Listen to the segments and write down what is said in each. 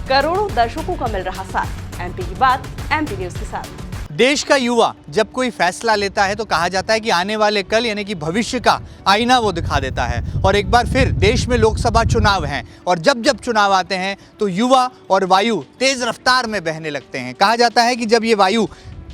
करोड़ों दर्शकों का मिल रहा साथ। एमपी की बात एमपी न्यूज के साथ। देश का युवा जब कोई फैसला लेता है तो कहा जाता है कि आने वाले कल यानी कि भविष्य का आईना वो दिखा देता है। और एक बार फिर देश में लोकसभा चुनाव हैं और जब जब चुनाव आते हैं तो युवा और वायु तेज रफ्तार में बहने लगते हैं। कहा जाता है कि जब ये वायु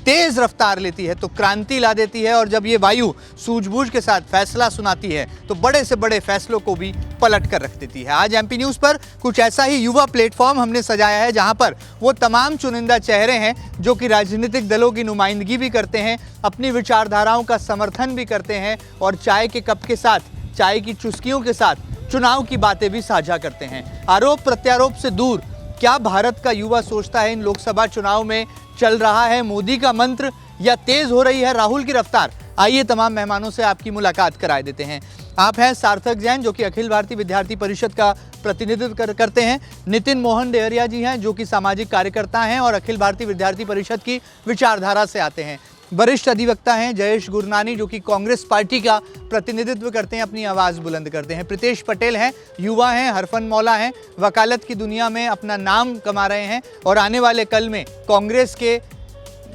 तेज रफ्तार लेती है तो क्रांति ला देती है और जब ये वायु सूझबूझ के साथ फैसला सुनाती है तो बड़े से बड़े फैसलों को भी पलट कर रख देती है। आज एमपी न्यूज़ पर कुछ ऐसा ही युवा प्लेटफॉर्म हमने सजाया है जहां पर वो तमाम चुनिंदा चेहरे हैं जो कि राजनीतिक दलों की नुमाइंदगी भी करते हैं, अपनी विचारधाराओं का समर्थन भी करते हैं और चाय के कप के साथ, चाय की चुस्कियों के साथ चुनाव की बातें भी साझा करते हैं। आरोप प्रत्यारोप से दूर क्या भारत का युवा सोचता है इन लोकसभा चुनाव में? चल रहा है मोदी का मंत्र या तेज हो रही है राहुल की रफ्तार? आइए तमाम मेहमानों से आपकी मुलाकात कराए देते हैं। आप हैं सार्थक जैन जो कि अखिल भारतीय विद्यार्थी परिषद का प्रतिनिधित्व करते हैं। नितिन मोहन डेहरिया जी हैं जो कि सामाजिक कार्यकर्ता हैं और अखिल भारतीय विद्यार्थी परिषद की विचारधारा से आते हैं। वरिष्ठ अधिवक्ता हैं जयेश गुरनानी जो कि कांग्रेस पार्टी का प्रतिनिधित्व करते हैं, अपनी आवाज़ बुलंद करते हैं। प्रीतेश पटेल हैं, युवा हैं, हरफन मौला हैं, वकालत की दुनिया में अपना नाम कमा रहे हैं और आने वाले कल में कांग्रेस के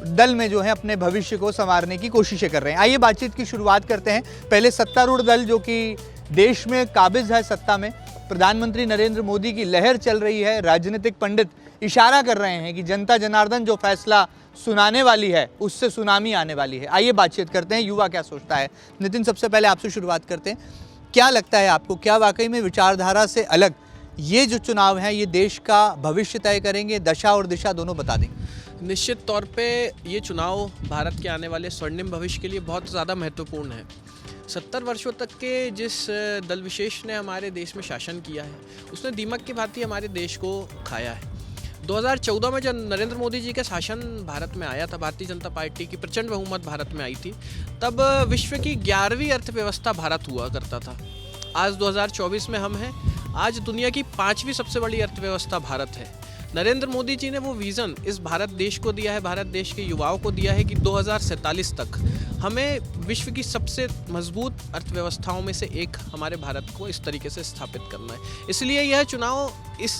दल में जो है अपने भविष्य को संवारने की कोशिशें कर रहे हैं। आइए बातचीत की शुरुआत करते हैं। पहले सत्तारूढ़ दल जो कि देश में काबिज है, सत्ता में प्रधानमंत्री नरेंद्र मोदी की लहर चल रही है। राजनीतिक पंडित इशारा कर रहे हैं कि जनता जनार्दन जो फैसला सुनाने वाली है उससे सुनामी आने वाली है। आइए बातचीत करते हैं, युवा क्या सोचता है। नितिन, सबसे पहले आपसे शुरुआत करते हैं। क्या लगता है आपको, क्या वाकई में विचारधारा से अलग ये जो चुनाव हैं ये देश का भविष्य तय करेंगे, दशा और दिशा दोनों बता देंगे? निश्चित तौर पे ये चुनाव भारत के आने वाले स्वर्णिम भविष्य के लिए बहुत ज़्यादा महत्वपूर्ण है। 70 वर्षों तक के जिस दल विशेष ने हमारे देश में शासन किया है उसने दीमक की भांति हमारे देश को खाया है। 2014 में जब नरेंद्र मोदी जी का शासन भारत में आया था, भारतीय जनता पार्टी की प्रचंड बहुमत भारत में आई थी, तब विश्व की 11वीं अर्थव्यवस्था भारत हुआ करता था। आज 2024 में हम हैं, आज दुनिया की 5वीं सबसे बड़ी अर्थव्यवस्था भारत है। नरेंद्र मोदी जी ने वो विज़न इस भारत देश को दिया है, भारत देश के युवाओं को दिया है कि 2047 तक हमें विश्व की सबसे मजबूत अर्थव्यवस्थाओं में से एक हमारे भारत को इस तरीके से स्थापित करना है। इसलिए यह चुनाव इस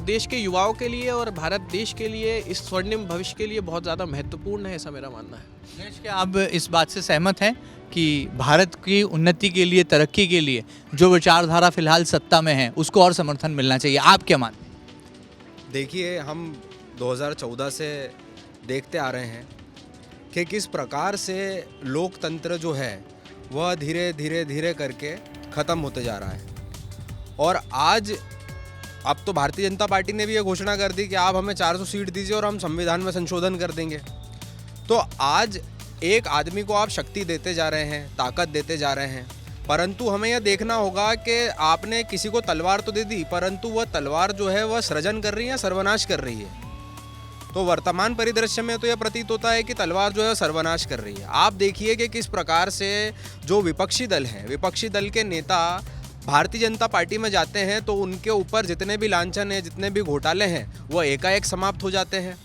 देश के युवाओं के लिए और भारत देश के लिए, इस स्वर्णिम भविष्य के लिए बहुत ज़्यादा महत्वपूर्ण है, ऐसा मेरा मानना है। क्या आप इस बात से सहमत हैं कि भारत की उन्नति के लिए, तरक्की के लिए जो विचारधारा फिलहाल सत्ता में है उसको और समर्थन मिलना चाहिए? आप क्या मानते हैं? देखिए, हम 2014 से देखते आ रहे हैं कि किस प्रकार से लोकतंत्र जो है वह धीरे धीरे धीरे करके ख़त्म होते जा रहा है। और आज अब तो भारतीय जनता पार्टी ने भी ये घोषणा कर दी कि आप हमें 400 सीट दीजिए और हम संविधान में संशोधन कर देंगे। तो आज एक आदमी को आप शक्ति देते जा रहे हैं, ताकत देते जा रहे हैं, परंतु हमें यह देखना होगा कि आपने किसी को तलवार तो दे दी, परंतु वह तलवार जो है वह सृजन कर रही है या सर्वनाश कर रही है। तो वर्तमान परिदृश्य में तो यह प्रतीत होता है कि तलवार जो है सर्वनाश कर रही है। आप देखिए कि किस प्रकार से जो विपक्षी दल हैं, विपक्षी दल के नेता भारतीय जनता पार्टी में जाते हैं तो उनके ऊपर जितने भी लांछन हैं, जितने भी घोटाले हैं, वह एकाएक समाप्त हो जाते हैं।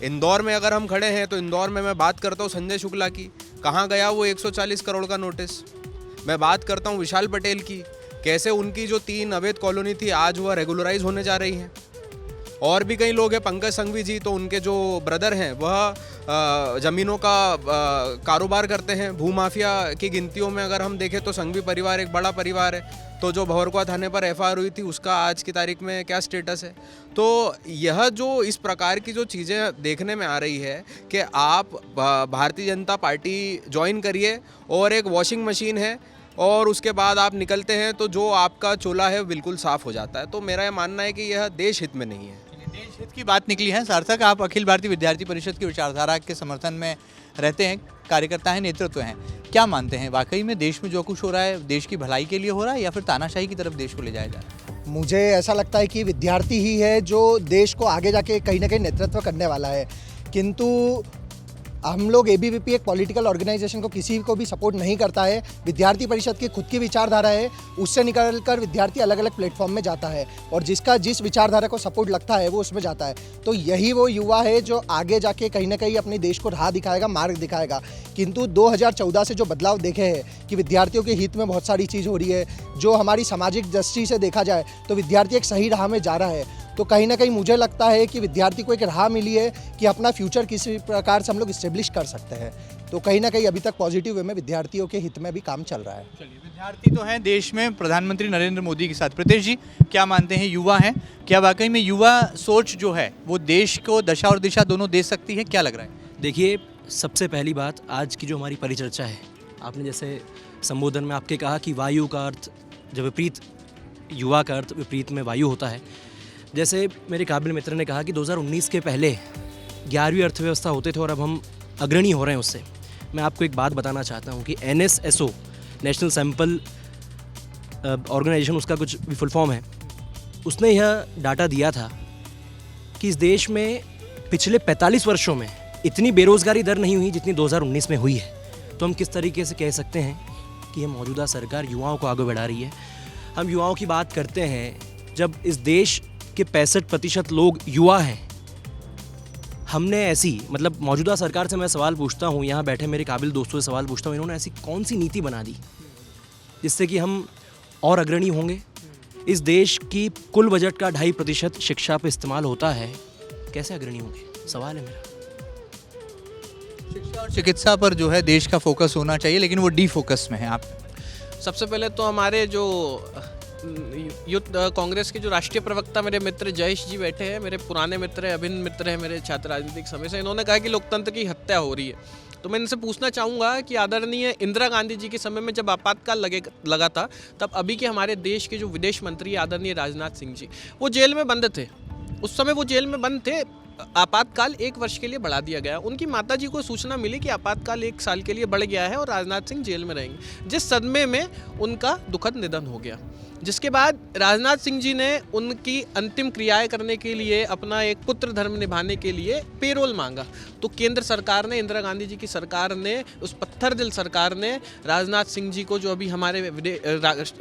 इंदौर में अगर हम खड़े हैं तो इंदौर में मैं बात करता हूँ संजय शुक्ला की, कहाँ गया वो 140 करोड़ का नोटिस। मैं बात करता हूँ विशाल पटेल की, कैसे उनकी जो 3 अवैध कॉलोनी थी आज वह रेगुलराइज होने जा रही हैं। और भी कई लोग हैं, पंकज संघवी जी, तो उनके जो ब्रदर हैं वह ज़मीनों का कारोबार करते हैं। भूमाफिया की गिनतियों में अगर हम देखें तो संघवी परिवार एक बड़ा परिवार है। तो जो भंवरकुआ थाने पर एफआईआर हुई थी उसका आज की तारीख में क्या स्टेटस है? तो यह जो इस प्रकार की जो चीज़ें देखने में आ रही है कि आप भारतीय जनता पार्टी ज्वाइन करिए और एक वॉशिंग मशीन है और उसके बाद आप निकलते हैं तो जो आपका चोला है बिल्कुल साफ़ हो जाता है। तो मेरा ये मानना है कि यह देश हित में नहीं है। देश हित की बात निकली है। सार्थक, आप अखिल भारतीय विद्यार्थी परिषद की विचारधारा के समर्थन में रहते हैं, कार्यकर्ता हैं, नेतृत्व हैं। क्या मानते हैं, वाकई में देश में जो कुछ हो रहा है देश की भलाई के लिए हो रहा है या फिर तानाशाही की तरफ देश को ले जाया जा रहा है? मुझे ऐसा लगता है कि विद्यार्थी ही है जो देश को आगे जाके कहीं ना कहीं नेतृत्व करने वाला है। किंतु हम लोग एबीवीपी एक पॉलिटिकल ऑर्गेनाइजेशन को किसी को भी सपोर्ट नहीं करता है। विद्यार्थी परिषद की खुद की विचारधारा है, उससे निकलकर विद्यार्थी अलग अलग प्लेटफॉर्म में जाता है और जिसका जिस विचारधारा को सपोर्ट लगता है वो उसमें जाता है। तो यही वो युवा है जो आगे जाके कहीं ना कहीं अपने देश को राह दिखाएगा, मार्ग दिखाएगा। किंतु 2014 से जो बदलाव देखे हैं कि विद्यार्थियों के हित में बहुत सारी चीज़ हो रही है, जो हमारी सामाजिक दृष्टि से देखा जाए तो विद्यार्थी एक सही राह में जा रहा है। तो कहीं ना कहीं मुझे लगता है कि विद्यार्थी को एक राह मिली है कि अपना फ्यूचर किसी प्रकार से हम लोग इस्टेब्लिश कर सकते हैं। तो कहीं ना कहीं अभी तक पॉजिटिव वे में विद्यार्थियों के हित में भी काम चल रहा है। चलिए, विद्यार्थी तो हैं देश में प्रधानमंत्री नरेंद्र मोदी के साथ। प्रीतेश जी, क्या मानते हैं, युवा हैं, क्या वाकई में युवा सोच जो है वो देश को दशा और दिशा दोनों दे सकती है? क्या लग रहा है? देखिए, सबसे पहली बात, आज की जो हमारी परिचर्चा है, आपने जैसे संबोधन में आपके कहा कि वायु का अर्थ जब विपरीत, युवा का अर्थ विपरीत में वायु होता है। जैसे मेरे काबिल मित्र ने कहा कि 2019 के पहले 11वीं अर्थव्यवस्था होते थे और अब हम अग्रणी हो रहे हैं उससे। मैं आपको एक बात बताना चाहता हूँ कि NSSO, नेशनल सैंपल ऑर्गेनाइजेशन, उसका कुछ भी फुल फॉर्म है, उसने यह डाटा दिया था कि इस देश में पिछले 45 वर्षों में इतनी बेरोज़गारी दर नहीं हुई जितनी 2019 में हुई है। तो हम किस तरीके से कह सकते हैं कि ये मौजूदा सरकार युवाओं को आगे बढ़ा रही है। हम युवाओं की बात करते हैं, जब इस देश के 65% लोग युवा हैं। हमने ऐसी, मतलब मौजूदा सरकार से मैं सवाल पूछता हूँ, यहाँ बैठे मेरे काबिल दोस्तों से सवाल पूछता हूँ, इन्होंने ऐसी कौन सी नीति बना दी जिससे कि हम और अग्रणी होंगे? इस देश की कुल बजट का 2.5% शिक्षा पे इस्तेमाल होता है, कैसे अग्रणी होंगे? सवाल है मेरा। शिक्षा और चिकित्सा पर जो है देश का फोकस होना चाहिए, लेकिन वो डी फोकस में है। आप सबसे पहले तो हमारे जो यूथ कांग्रेस के जो राष्ट्रीय प्रवक्ता मेरे मित्र जयेश जी बैठे हैं, मेरे पुराने मित्र हैं, अभिन्न मित्र हैं मेरे छात्र राजनीतिक समय से, इन्होंने कहा कि लोकतंत्र की हत्या हो रही है। तो मैं इनसे पूछना चाहूँगा कि आदरणीय इंदिरा गांधी जी के समय में जब आपातकाल लगा था, तब अभी के हमारे देश के जो विदेश मंत्री आदरणीय राजनाथ सिंह जी, वो जेल में बंद थे। उस समय वो जेल में बंद थे, आपातकाल 1 वर्ष के लिए बढ़ा दिया गया। उनकी माताजी को सूचना मिली कि आपातकाल 1 साल के लिए बढ़ गया है और राजनाथ सिंह जेल में रहेंगे। जिस सदमे में उनका दुखद निधन हो गया, जिसके बाद राजनाथ सिंह जी ने उनकी अंतिम क्रियाएं करने के लिए, अपना एक पुत्र धर्म निभाने के लिए पेरोल मांगा। तो केंद्र सरकार ने, इंदिरा गांधी जी की सरकार ने, उस पत्थर दिल सरकार ने राजनाथ सिंह जी को, जो अभी हमारे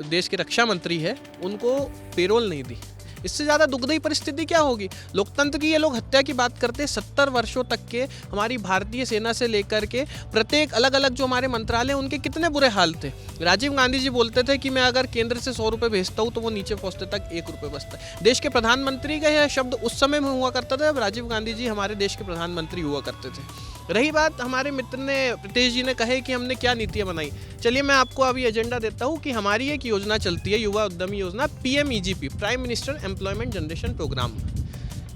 देश के रक्षा मंत्री है, उनको पेरोल नहीं दी। इससे ज़्यादा दुखदायी परिस्थिति क्या होगी? लोकतंत्र की ये लोग हत्या की बात करते हैं। 70 वर्षों तक के हमारी भारतीय सेना से लेकर के प्रत्येक अलग अलग जो हमारे मंत्रालय, उनके कितने बुरे हाल थे। राजीव गांधी जी बोलते थे कि मैं अगर केंद्र से 100 रुपये भेजता हूँ तो वो नीचे पहुँचते तक 1 रुपये बचता है। देश के प्रधानमंत्री का यह शब्द उस समय में हुआ करता था, जब राजीव गांधी जी हमारे देश के प्रधानमंत्री हुआ करते थे। रही बात, हमारे मित्र ने, प्रीतेश जी ने कहे कि हमने क्या नीतियाँ बनाई। चलिए, मैं आपको अभी एजेंडा देता हूँ कि हमारी एक योजना चलती है, युवा उद्यमी योजना, PMEGP, prime minister employment generation programme.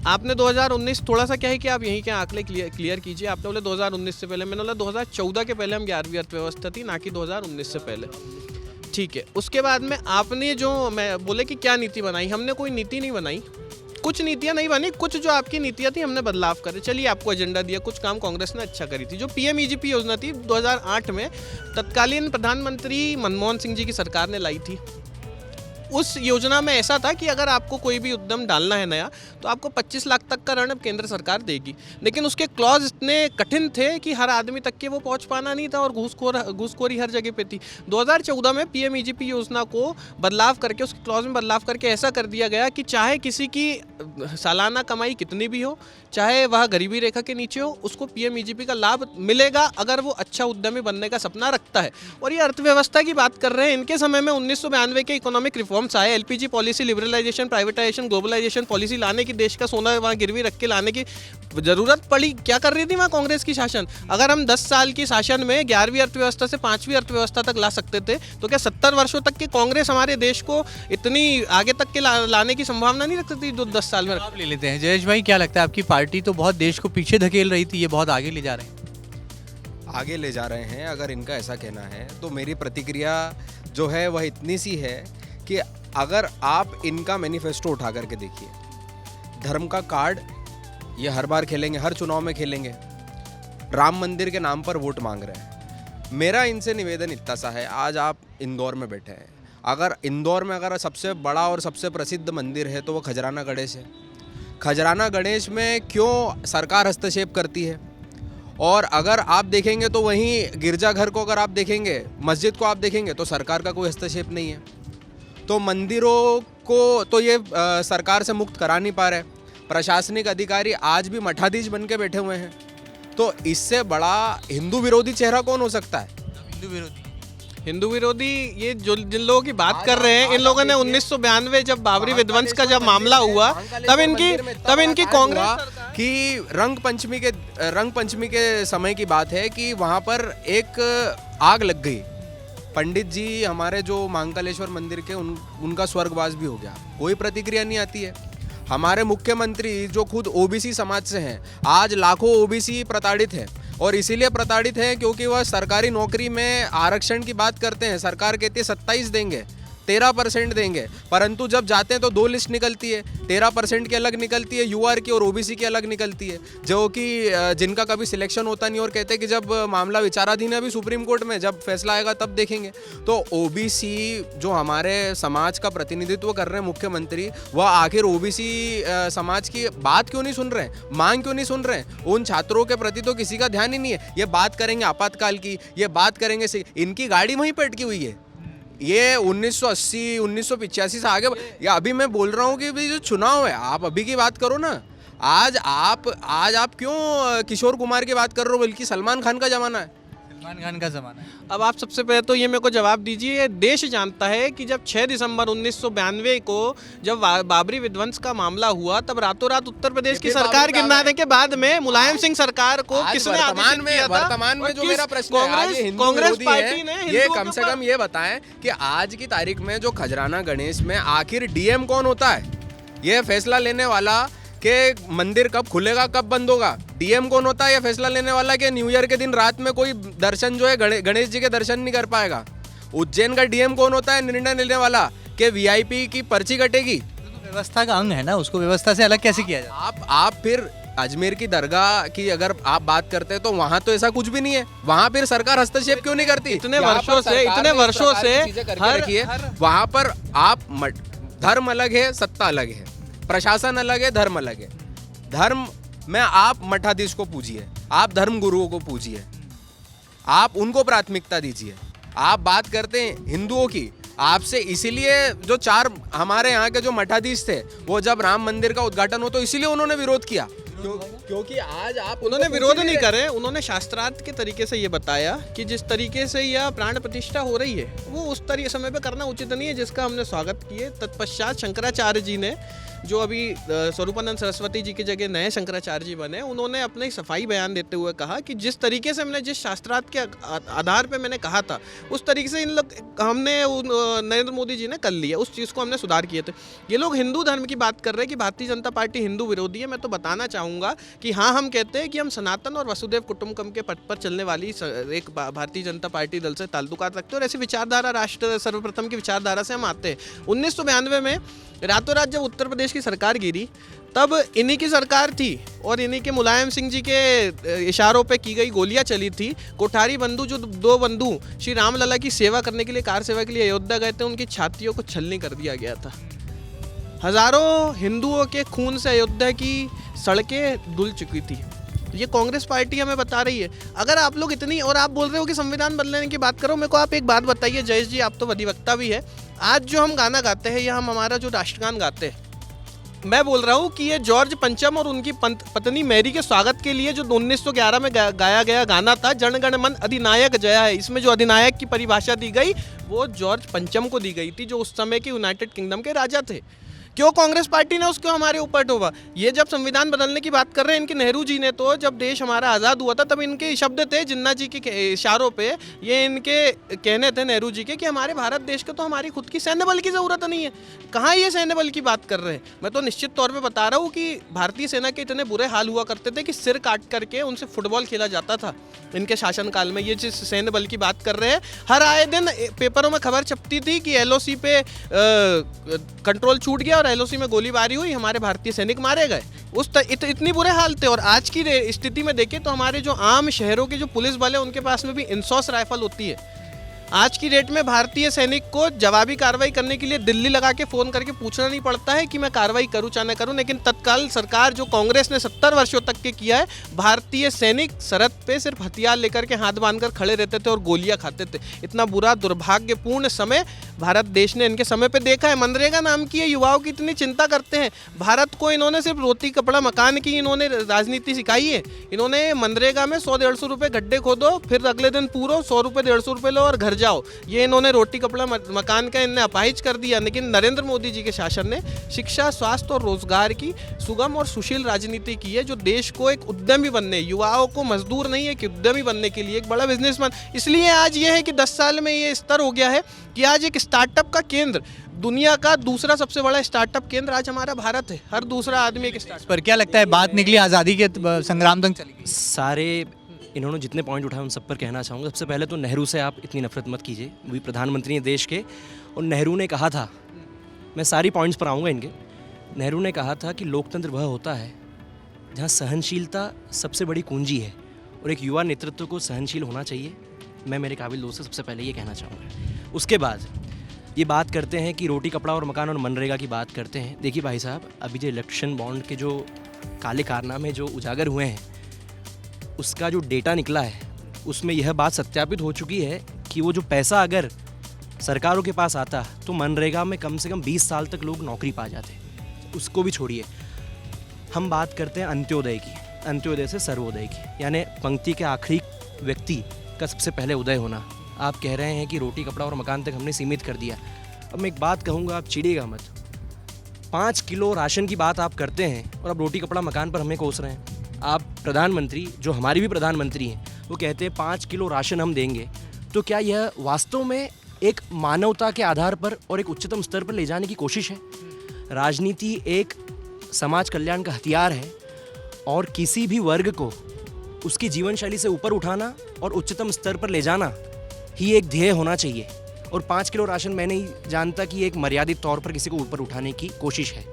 आपने 2019, थोड़ा सा क्या है कि आप यहीं के आंकड़े क्लियर कीजिए। आपने बोले 2019 से पहले, मैंने बोला 2014 के पहले हम 11वीं अर्थव्यवस्था थी, ना कि 2019 से पहले। ठीक है, उसके बाद में आपने जो, मैं बोले कि क्या नीति बनाई, हमने कोई नीति नहीं बनाई, कुछ नीतियां नहीं बनी, कुछ जो आपकी नीतियां थी हमने बदलाव करे। चलिए, आपको एजेंडा दिया, कुछ काम कांग्रेस ने अच्छा करी थी। जो PMEGP योजना थी 2008 में तत्कालीन प्रधानमंत्री मनमोहन सिंह जी की सरकार ने लाई थी। उस योजना में ऐसा था कि अगर आपको कोई भी उद्यम डालना है नया, तो आपको 25 लाख तक का ऋण अब केंद्र सरकार देगी। लेकिन उसके क्लॉज इतने कठिन थे कि हर आदमी तक के वो पहुंच पाना नहीं था, और घूसखोरी हर जगह पे थी। 2014 में PMEGP योजना को बदलाव करके, उसके क्लॉज में बदलाव करके ऐसा कर दिया गया कि चाहे किसी की सालाना कमाई कितनी भी हो, चाहे वह गरीबी रेखा के नीचे हो, उसको PMEGP का लाभ मिलेगा अगर वो अच्छा उद्यमी बनने का सपना रखता है। और ये अर्थव्यवस्था की बात कर रहे हैं, इनके समय में 1992 के इकोनॉमिक रिफॉर्म्स आए, LPG policy, liberalisation, privatisation, globalisation policy लाने की, देश का सोना वहाँ गिरवी रख के लाने की जरूरत पड़ी। क्या कर रही थी वहाँ कांग्रेस की शासन? अगर हम 10 साल की शासन में 11वीं अर्थव्यवस्था से 5वीं अर्थव्यवस्था तक ला सकते थे, तो क्या 70 वर्षों तक की कांग्रेस हमारे देश को इतनी आगे तक के लाने की संभावना नहीं रखती थी जो 10 साल में? आप ले लेते हैं जयेश भाई, क्या लगता है, आपकी पार्टी तो बहुत देश को पीछे धकेल रही थी, ये बहुत आगे ले जा रहे हैं? आगे ले जा रहे हैं, अगर इनका ऐसा कहना है तो मेरी प्रतिक्रिया जो है वह इतनी सी है कि अगर आप इनका मैनिफेस्टो उठा करके देखिए, धर्म का कार्ड ये हर बार खेलेंगे, हर चुनाव में खेलेंगे, राम मंदिर के नाम पर वोट मांग रहे हैं। मेरा इनसे निवेदन इतना सा है, आज आप इंदौर में बैठे हैं, अगर इंदौर में अगर सबसे बड़ा और सबसे प्रसिद्ध मंदिर है तो वो खजराना गणेश है। खजराना गणेश में क्यों सरकार हस्तक्षेप करती है? और अगर आप देखेंगे तो वहीं गिरजाघर को अगर आप देखेंगे, मस्जिद को आप देखेंगे, तो सरकार का कोई हस्तक्षेप नहीं है। तो मंदिरों को तो ये सरकार से मुक्त करा नहीं पा रहे, प्रशासनिक अधिकारी आज भी मठाधीश बन के बैठे हुए हैं। तो इससे बड़ा हिंदू विरोधी चेहरा कौन हो सकता है? हिंदू विरोधी हिंदू विरोधी ये जो जिन लोगों की बात कर रहे हैं, इन लोगों ने 1992 जब बाबरी विध्वंस का जब मामला हुआ तब इनकी कांग्रेस कि रंग पंचमी के समय की बात है कि वहाँ पर एक आग लग गई। पंडित जी हमारे जो महाकालेश्वर मंदिर के उनका स्वर्गवास भी हो गया, कोई प्रतिक्रिया नहीं आती है। हमारे मुख्यमंत्री जो खुद ओबीसी समाज से हैं, आज लाखों ओबीसी प्रताड़ित हैं और इसीलिए प्रताड़ित हैं क्योंकि वह सरकारी नौकरी में आरक्षण की बात करते हैं। सरकार कहती है 27 देंगे, 13% देंगे, परंतु जब जाते हैं तो 2 लिस्ट निकलती है, 13% की अलग निकलती है यूआर की और ओबीसी की अलग निकलती है, जो कि जिनका कभी सिलेक्शन होता नहीं और कहते हैं कि जब मामला विचाराधीन है अभी सुप्रीम कोर्ट में, जब फैसला आएगा तब देखेंगे। तो ओबीसी जो हमारे समाज का प्रतिनिधित्व कर रहे हैं मुख्यमंत्री, वह आखिर ओबीसी समाज की बात क्यों नहीं सुन रहे हैं, मांग क्यों नहीं सुन रहे हैं? उन छात्रों के प्रति तो किसी का ध्यान ही नहीं है। ये बात करेंगे आपातकाल की, ये बात करेंगे इनकी गाड़ी वहीं पे अटकी हुई है। ये 1980 1985 से आगे, या अभी मैं बोल रहा हूँ कि भाई जो चुनाव है, आप अभी की बात करो ना। आज आप क्यों किशोर कुमार की बात कर रहे हो, बल्कि सलमान खान का ज़माना है। सलमान खान का ज़माना है। अब आप सबसे पहले तो ये मेरे को जवाब दीजिए, देश जानता है कि जब 6 दिसंबर 1992 को जब बाबरी विध्वंस का मामला हुआ, तब रातों रात उत्तर प्रदेश की सरकार गिरने के बाद में मुलायम सिंह सरकार को किसने वर्तमान में जो मेरा प्रश्न है, कांग्रेस पार्टी ने ये कम से कम ये बताएं कि आज की तारीख में जो खजराना गणेश में आखिर डीएम कौन होता है, ये फैसला लेने वाला कि मंदिर कब खुलेगा कब बंद होगा। डीएम कौन होता है? यह फैसला लेने वाला कि न्यू ईयर के दिन रात में कोई दर्शन जो है गणेश जी के दर्शन नहीं कर पाएगा। उज्जैन का डीएम कौन होता है? निर्णय लेने वाला कि वीआईपी की पर्ची कटेगी। तो व्यवस्था का अंग है ना, उसको व्यवस्था से अलग कैसे किया जाए? आप फिर अजमेर की दरगाह की अगर आप बात करते हैं तो वहाँ तो ऐसा कुछ भी नहीं है। वहाँ फिर सरकार हस्तक्षेप क्यों नहीं करती? इतने वर्षों से वहाँ पर आप धर्म अलग है, सत्ता अलग है, प्रशासन अलग है, धर्म अलग है। धर्म में आप मठाधीश को पूजिए, आप धर्म गुरुओं को पूजिए, आप उनको प्राथमिकता दीजिए। आप बात करते हैं हिंदुओं की, आपसे इसीलिए जो 4 हमारे यहाँ के जो मठाधीश थे, वो जब राम मंदिर का उद्घाटन हो तो इसीलिए उन्होंने विरोध किया, क्योंकि आज आप उन्होंने विरोध नहीं करे, उन्होंने शास्त्रार्थ के तरीके से ये बताया कि जिस तरीके से यह प्राण प्रतिष्ठा हो रही है वो उस तरीके समय पे करना उचित नहीं है, जिसका हमने स्वागत किए। तत्पश्चात शंकराचार्य जी ने, जो अभी स्वरूपानंद सरस्वती जी की जगह नए शंकराचार्य जी बने, उन्होंने अपने सफाई बयान देते हुए कहा कि जिस तरीके से मैंने जिस शास्त्रार्थ के आधार पे मैंने कहा था, उस तरीके से हमने नरेंद्र मोदी जी ने कर लिया, उस चीज़ को हमने सुधार किए थे। ये लोग हिंदू धर्म की बात कर रहे हैं कि भारतीय जनता पार्टी हिंदू विरोधी है। मैं तो बताना चाहूँगा कि हाँ, हम कहते हैं कि हम सनातन और वसुदेव कुटुंबकम के पथ पर चलने वाली एक भारतीय जनता पार्टी दल से ताल्लुकात रखते हैं और ऐसी विचारधारा, राष्ट्र सर्वप्रथम की विचारधारा से हम आते हैं। 1992 में रातों रात जब उत्तर प्रदेश की सरकार गिरी, तब इन्हीं की सरकार थी और इन्हीं के मुलायम सिंह जी के इशारों पे की गई गोलियां चली थी। कोठारी बंधु, जो 2 बंधु श्री रामलला की सेवा करने के लिए, कार सेवा के लिए अयोध्या गए थे, उनकी छातियों को छलनी कर दिया गया था। हजारों हिंदुओं के खून से अयोध्या की सड़कें धुल चुकी थी। ये कांग्रेस पार्टी हमें बता रही है। अगर आप लोग इतनी, और आप बोल रहे हो कि संविधान बदलने की बात करो, मेरे को आप एक बात बताइए जयेश जी, आप तो अधिवक्ता भी है। आज जो हम गाना गाते हैं या हम हमारा जो राष्ट्रगान गाते हैं, मैं बोल रहा हूँ कि ये जॉर्ज पंचम और उनकी पत्नी मैरी के स्वागत के लिए जो 1911 में गाया गया गाना था, जन गण मन अधिनायक जया है, इसमें जो अधिनायक की परिभाषा दी गई वो जॉर्ज पंचम को दी गई थी, जो उस समय के यूनाइटेड किंगडम के राजा थे। क्यों कांग्रेस पार्टी ने उसको हमारे ऊपर ठोका? ये जब संविधान बदलने की बात कर रहे हैं, इनके नेहरू जी ने तो जब देश हमारा आज़ाद हुआ था तब इनके शब्द थे, जिन्ना जी के इशारों पे ये इनके कहने थे नेहरू जी के, कि हमारे भारत देश को तो हमारी खुद की सैन्य बल की ज़रूरत नहीं है। कहाँ ये सैन्य बल की बात कर रहे हैं? मैं तो निश्चित तौर पर बता रहा हूँ कि भारतीय सेना के इतने बुरे हाल हुआ करते थे कि सिर काट करके उनसे फुटबॉल खेला जाता था इनके शासनकाल में। ये जिस सैन्य बल की बात कर रहे हैं, हर आए दिन पेपरों में खबर छपती थी कि LOC पे कंट्रोल छूट गया और LOC में गोलीबारी हुई, हमारे भारतीय सैनिक मारे गए। इतनी बुरे हाल थे। और आज की स्थिति में देखें तो हमारे जो आम शहरों के जो पुलिस बल है, उनके पास में भी इंसॉस राइफल होती है। आज की डेट में भारतीय सैनिक को जवाबी कार्रवाई करने के लिए दिल्ली लगा के फ़ोन करके पूछना नहीं पड़ता है कि मैं कार्रवाई करूँ चाहे न करूँ। लेकिन तत्काल सरकार जो कांग्रेस ने 70 वर्षों तक के किया है, भारतीय सैनिक सरहद पे सिर्फ हथियार लेकर के हाथ बांधकर खड़े रहते थे और गोलियां खाते थे। इतना बुरा दुर्भाग्यपूर्ण समय भारत देश ने इनके समय पे देखा है। मनरेगा नाम की ये युवाओं की इतनी चिंता करते हैं। भारत को इन्होंने सिर्फ रोटी कपड़ा मकान की इन्होंने राजनीति सिखाई है। इन्होंने मनरेगा में 100-150 रुपये गड्ढे खोदो, फिर अगले दिन पूरो 100 रुपये 150 रुपये लो और घर जाओ। ये इन्होंने रोटी कपड़ा मकान का इन्हें अपाहिज कर दिया। लेकिन नरेंद्र मोदी जी के शासन ने शिक्षा, स्वास्थ्य और रोजगार की सुगम और सुशील राजनीति की है, जो देश को एक उद्यमी बनने, युवाओं को मजदूर नहीं है कि उद्यमी बनने के लिए एक बड़ा बिजनेसमैन। इसलिए आज ये है कि 10 साल में ये स्तर हो गया है कि आज एक स्टार्टअप का केंद्र, दुनिया का दूसरा सबसे बड़ा स्टार्टअप केंद्र आज हमारा भारत है। हर दूसरा आदमी एक स्टार्टअप। पर क्या लगता है बात निकली आज़ादी के संग्राम तक चली गई? सारे इन्होंने जितने पॉइंट उठाए उन सब पर कहना चाहूँगा। सबसे पहले तो नेहरू से आप इतनी नफरत मत कीजिए, वो भी प्रधानमंत्री हैं देश के। और नेहरू ने कहा था, मैं सारी पॉइंट्स पर आऊँगा इनके, नेहरू ने कहा था कि लोकतंत्र वह होता है जहाँ सहनशीलता सबसे बड़ी कुंजी है और एक युवा नेतृत्व को सहनशील होना चाहिए। मैं मेरे काबिल दोस्त से सबसे पहले ये कहना चाहूँगा। उसके बाद ये बात करते हैं कि रोटी कपड़ा और मकान और मनरेगा की बात करते हैं। देखिए भाई साहब, अभी जो इलेक्शन बॉन्ड के जो काले कारनामे जो उजागर हुए हैं, उसका जो डेटा निकला है उसमें यह बात सत्यापित हो चुकी है कि वो जो पैसा अगर सरकारों के पास आता तो मनरेगा में कम से कम 20 साल तक लोग नौकरी पा जाते। उसको भी छोड़िए, हम बात करते हैं अंत्योदय की, अंत्योदय से सर्वोदय की, यानी पंक्ति के आखिरी व्यक्ति का सबसे पहले उदय होना। आप कह रहे हैं कि रोटी कपड़ा और मकान तक हमने सीमित कर दिया। अब मैं एक बात कहूँगा, आप चिढ़िएगा मत। 5 किलो राशन की बात आप करते हैं और अब रोटी कपड़ा मकान पर हमें कोस रहे हैं। आप प्रधानमंत्री, जो हमारी भी प्रधानमंत्री हैं, वो कहते हैं 5 किलो राशन हम देंगे। तो क्या यह वास्तव में एक मानवता के आधार पर और एक उच्चतम स्तर पर ले जाने की कोशिश है? राजनीति एक समाज कल्याण का हथियार है और किसी भी वर्ग को उसकी जीवन शैली से ऊपर उठाना और उच्चतम स्तर पर ले जाना ही एक ध्येय होना चाहिए। और 5 किलो राशन मैं नहीं जानता कि एक मर्यादित तौर पर किसी को ऊपर उठाने की कोशिश है।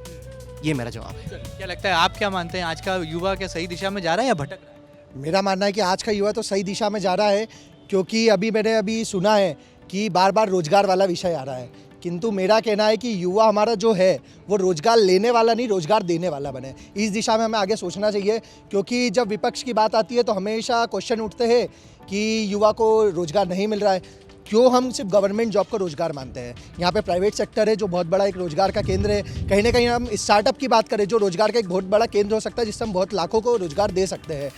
ये मेरा जवाब है। क्या लगता है, आप क्या मानते हैं, आज का युवा क्या सही दिशा में जा रहा है या भटक रहा है? मेरा मानना है कि आज का युवा तो सही दिशा में जा रहा है, क्योंकि मैंने सुना है कि बार बार रोजगार वाला विषय आ रहा है, किंतु मेरा कहना है कि युवा हमारा जो है वो रोजगार लेने वाला नहीं, रोजगार देने वाला बने। इस दिशा में हमें आगे सोचना चाहिए, क्योंकि जब विपक्ष की बात आती है तो हमेशा क्वेश्चन उठते हैं कि युवा को रोजगार नहीं मिल रहा है। क्यों हम सिर्फ गवर्नमेंट जॉब को रोजगार मानते हैं? यहाँ पे प्राइवेट सेक्टर है जो बहुत बड़ा एक रोजगार का केंद्र है। कहीं ना कहीं हम स्टार्टअप की बात करें जो रोजगार का एक बहुत बड़ा केंद्र हो सकता है, जिससे हम बहुत लाखों को रोजगार दे सकते हैं।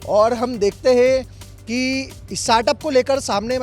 और हम देखते हैं कि स्टार्टअप को लेकर सामने